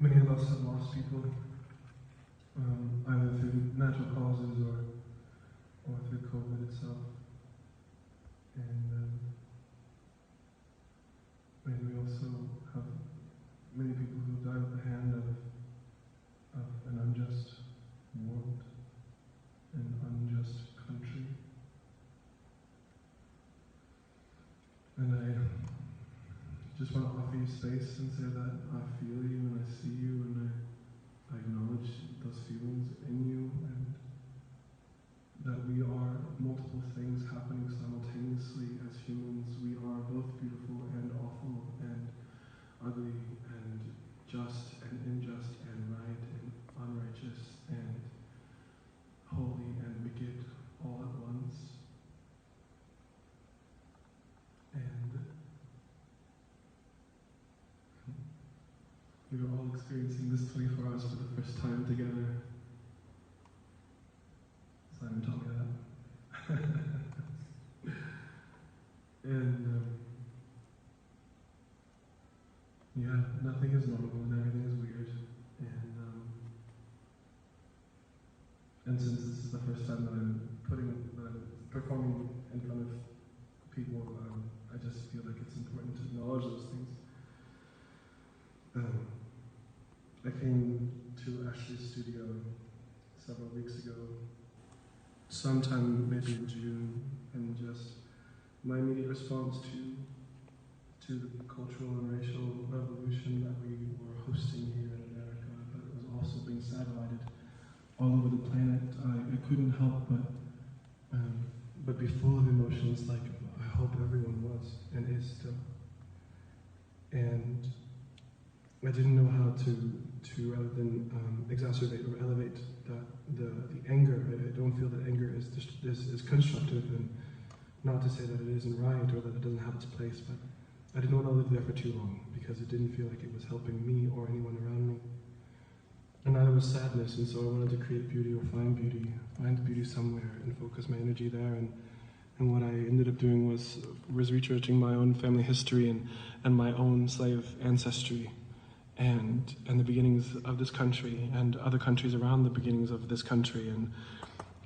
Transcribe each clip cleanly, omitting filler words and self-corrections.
Many of us have lost people, either through natural causes or through COVID itself. And we also have many people who died at the hand of an unjust world, an unjust country. And I just want to offer you space and say that I feel you and I see you and I acknowledge those feelings in you, and that we are multiple things happening simultaneously as humans. We are both beautiful and awful and ugly and just and unjust and right and unrighteous and holy and wicked all at once. And we are all experiencing this 24 hours for the first time together. Simon taught me that. And yeah, nothing is normal and everything is weird. And since this is the first time that I'm performing in front of people, I just feel like it's important to acknowledge those things. I came to Ashley's studio several weeks ago, sometime maybe in June, and just my immediate response to the cultural and racial revolution that we were hosting here in America, but it was also being satellited all over the planet. I couldn't help but be full of emotions, like I hope everyone was and is still. And I didn't know how to rather than exacerbate or elevate the anger. I don't feel that anger is constructive, and not to say that it isn't right or that it doesn't have its place, but I didn't want to live there for too long because it didn't feel like it was helping me or anyone around me. And neither was sadness, and so I wanted to create beauty or find beauty somewhere and focus my energy there. And what I ended up doing was researching my own family history and my own slave ancestry and the beginnings of this country and other countries around the beginnings of this country,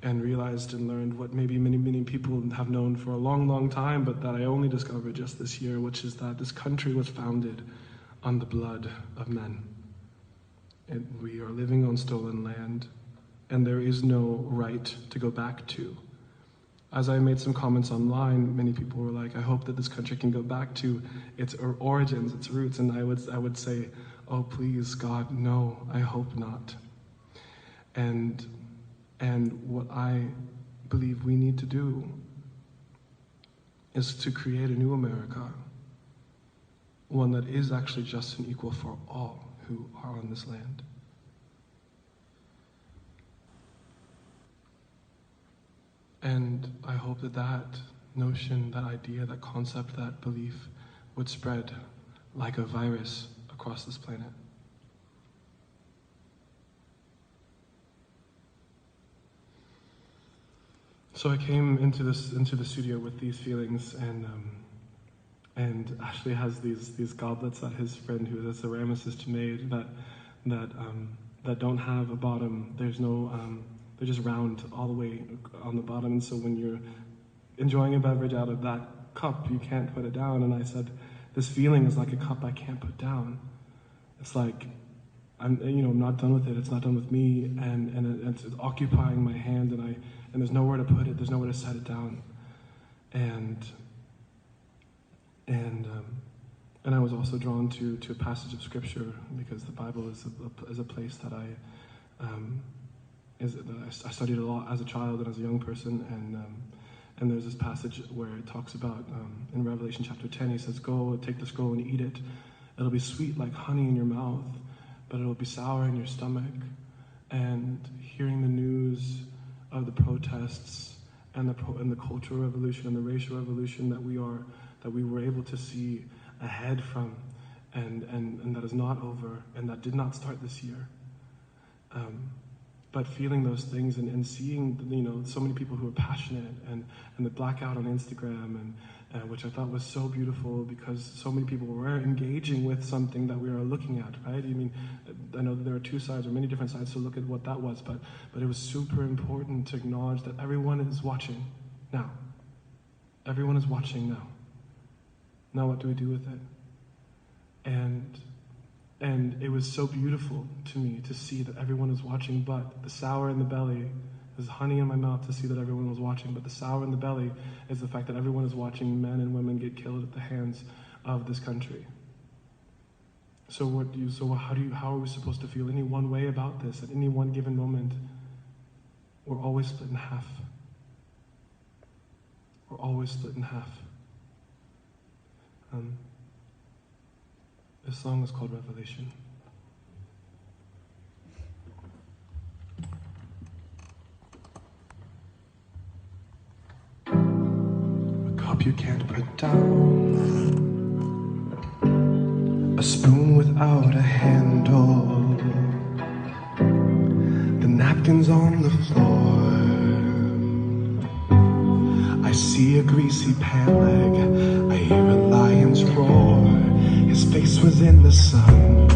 and realized and learned what maybe many people have known for a long time, but that I only discovered just this year, which is that this country was founded on the blood of men. We are living on stolen land, and there is no right to go back to. As I made some comments online, many people were like, I hope that this country can go back to its origins, its roots, and I would say, oh please God, no, I hope not. And what I believe we need to do is to create a new America, one that is actually just and equal for all who are on this land. And I hope that notion, that idea, that concept, that belief would spread like a virus across this planet. So I came into the studio with these feelings, and Ashley has these goblets that his friend, who is a ceramicist, made that don't have a bottom. There's no they're just round all the way on the bottom, and so when you're enjoying a beverage out of that cup, you can't put it down. And I said, this feeling is like a cup I can't put down. It's like I'm not done with it. It's not done with me, and it's occupying my hand, and there's nowhere to put it. There's nowhere to set it down, and I was also drawn to a passage of scripture, because the Bible is a place that I studied a lot as a child and as a young person, and there's this passage where it talks about in Revelation chapter 10, he says, "Go, take the scroll and eat it. It'll be sweet like honey in your mouth, but it'll be sour in your stomach." And hearing the news of the protests and the cultural revolution and the racial revolution that we were able to see ahead from, and that is not over, and that did not start this year. but feeling those things and seeing, you know, so many people who are passionate and the blackout on Instagram, and which I thought was so beautiful because so many people were engaging with something that we are looking at, right? I mean, I know that there are two sides or many different sides to look at what that was, but it was super important to acknowledge that everyone is watching now. Everyone is watching now. Now what do we do with it? And it was so beautiful to me to see that everyone is watching, but the sour in the belly, there's honey in my mouth to see that everyone was watching, but the sour in the belly is the fact that everyone is watching men and women get killed at the hands of this country. So how are we supposed to feel any one way about this at any one given moment? We're always split in half. We're always split in half. This song is called Revelation. A cup you can't put down, a spoon without a handle, the napkins on the floor. I see a greasy pant leg, I hear a lion's roar. His face was in the sun,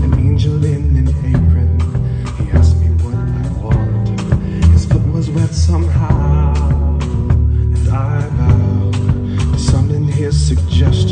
an angel in an apron. He asked me what I want. His foot was wet somehow, and I vowed to summon his suggestion.